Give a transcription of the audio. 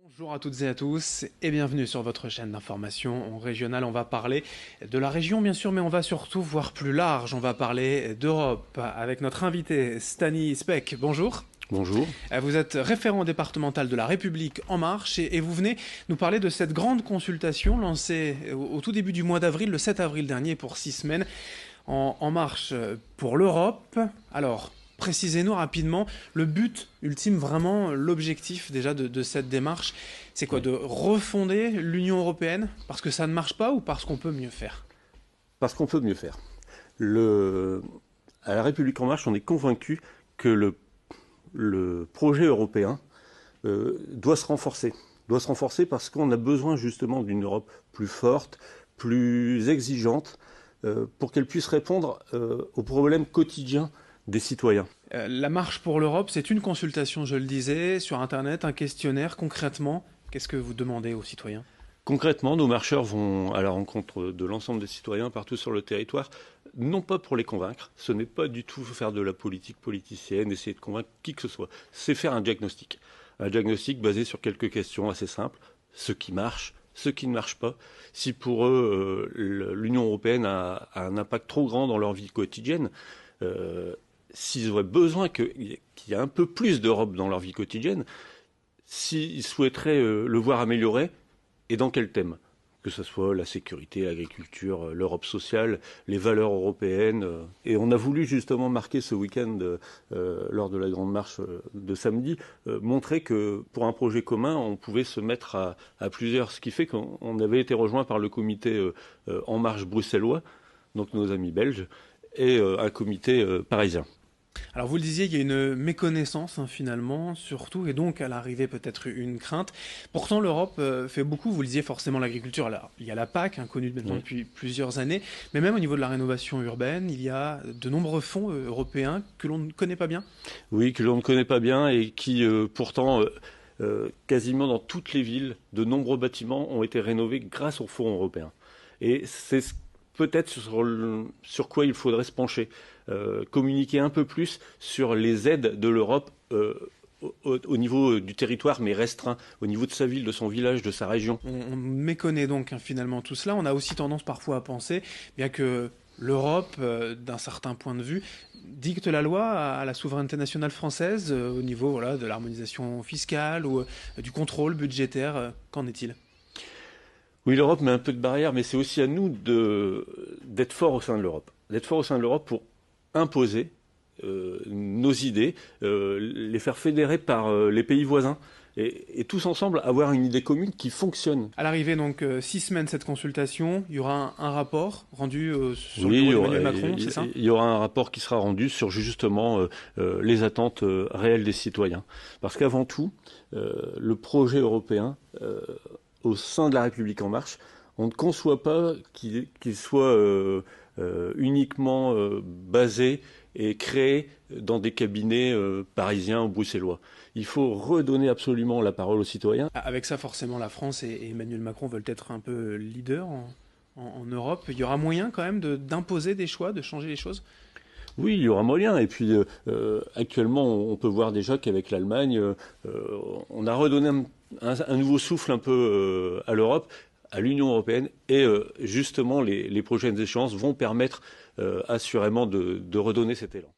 Bonjour à toutes et à tous et bienvenue sur votre chaîne d'information régionale. On va parler de la région bien sûr, mais on va surtout voir plus large. On va parler d'Europe avec notre invité Stani Speck. Bonjour. Bonjour. Vous êtes référent départemental de La République En Marche et vous venez nous parler de cette grande consultation lancée au tout début du mois d'avril, le 7 avril dernier, pour 6 semaines, en marche pour l'Europe. Alors, précisez-nous rapidement le but ultime, vraiment l'objectif déjà de cette démarche. C'est quoi? De refonder l'Union européenne parce que ça ne marche pas ou parce qu'on peut mieux faire? Parce qu'on peut mieux faire. À La République En Marche, on est convaincu que le projet européen doit se renforcer. Doit se renforcer parce qu'on a besoin justement d'une Europe plus forte, plus exigeante, pour qu'elle puisse répondre aux problèmes quotidiens des citoyens. La marche pour l'Europe, c'est une consultation, je le disais, sur Internet, un questionnaire. Concrètement, qu'est-ce que vous demandez aux citoyens? Concrètement, nos marcheurs vont à la rencontre de l'ensemble des citoyens partout sur le territoire, non pas pour les convaincre, ce n'est pas du tout faire de la politique politicienne, essayer de convaincre qui que ce soit, c'est faire un diagnostic. Un diagnostic basé sur quelques questions assez simples, ce qui marche, ce qui ne marche pas. Si pour eux, l'Union européenne a un impact trop grand dans leur vie quotidienne, s'ils auraient besoin qu'il y ait un peu plus d'Europe dans leur vie quotidienne, s'ils souhaiteraient le voir amélioré, et dans quel thème? Que ce soit la sécurité, l'agriculture, l'Europe sociale, les valeurs européennes. Et on a voulu justement marquer ce week-end, lors de la grande marche de samedi, montrer que pour un projet commun, on pouvait se mettre à plusieurs. Ce qui fait qu'on avait été rejoint par le comité En Marche bruxellois, donc nos amis belges, et un comité parisien. Alors vous le disiez, il y a une méconnaissance finalement, surtout, et donc à l'arrivée peut-être une crainte. Pourtant l'Europe fait beaucoup, vous le disiez forcément l'agriculture. Alors il y a la PAC, connue maintenant depuis plusieurs années, mais même au niveau de la rénovation urbaine, il y a de nombreux fonds européens que l'on ne connaît pas bien. Oui, que l'on ne connaît pas bien et qui pourtant, quasiment dans toutes les villes, de nombreux bâtiments ont été rénovés grâce aux fonds européens. Et c'est peut-être sur quoi il faudrait se pencher. Communiquer un peu plus sur les aides de l'Europe au niveau du territoire, mais restreint, au niveau de sa ville, de son village, de sa région. On méconnaît donc finalement tout cela. On a aussi tendance parfois à penser bien que l'Europe, d'un certain point de vue, dicte la loi à la souveraineté nationale française au niveau voilà, de l'harmonisation fiscale ou du contrôle budgétaire. Qu'en est-il? Oui, l'Europe met un peu de barrière, mais c'est aussi à nous d'être forts au sein de l'Europe. D'être forts au sein de l'Europe pour imposer nos idées, les faire fédérer par les pays voisins et tous ensemble avoir une idée commune qui fonctionne. À l'arrivée, donc, 6 semaines cette consultation, il y aura un rapport rendu sur Oui, le bureau d'Emmanuel Macron, c'est ça? il y aura un rapport qui sera rendu sur justement les attentes réelles des citoyens. Parce qu'avant tout, le projet européen, au sein de La République En Marche, on ne conçoit pas qu'il soit uniquement basé et créé dans des cabinets parisiens ou bruxellois. Il faut redonner absolument la parole aux citoyens. Avec ça, forcément, la France et Emmanuel Macron veulent être un peu leaders en Europe. Il y aura moyen quand même d'imposer des choix, de changer les choses? Oui, il y aura moyen. Et puis, actuellement, on peut voir déjà qu'avec l'Allemagne, on a redonné un nouveau souffle un peu à l'Europe, à l'Union européenne. Et justement, les prochaines échéances vont permettre assurément de redonner cet élan.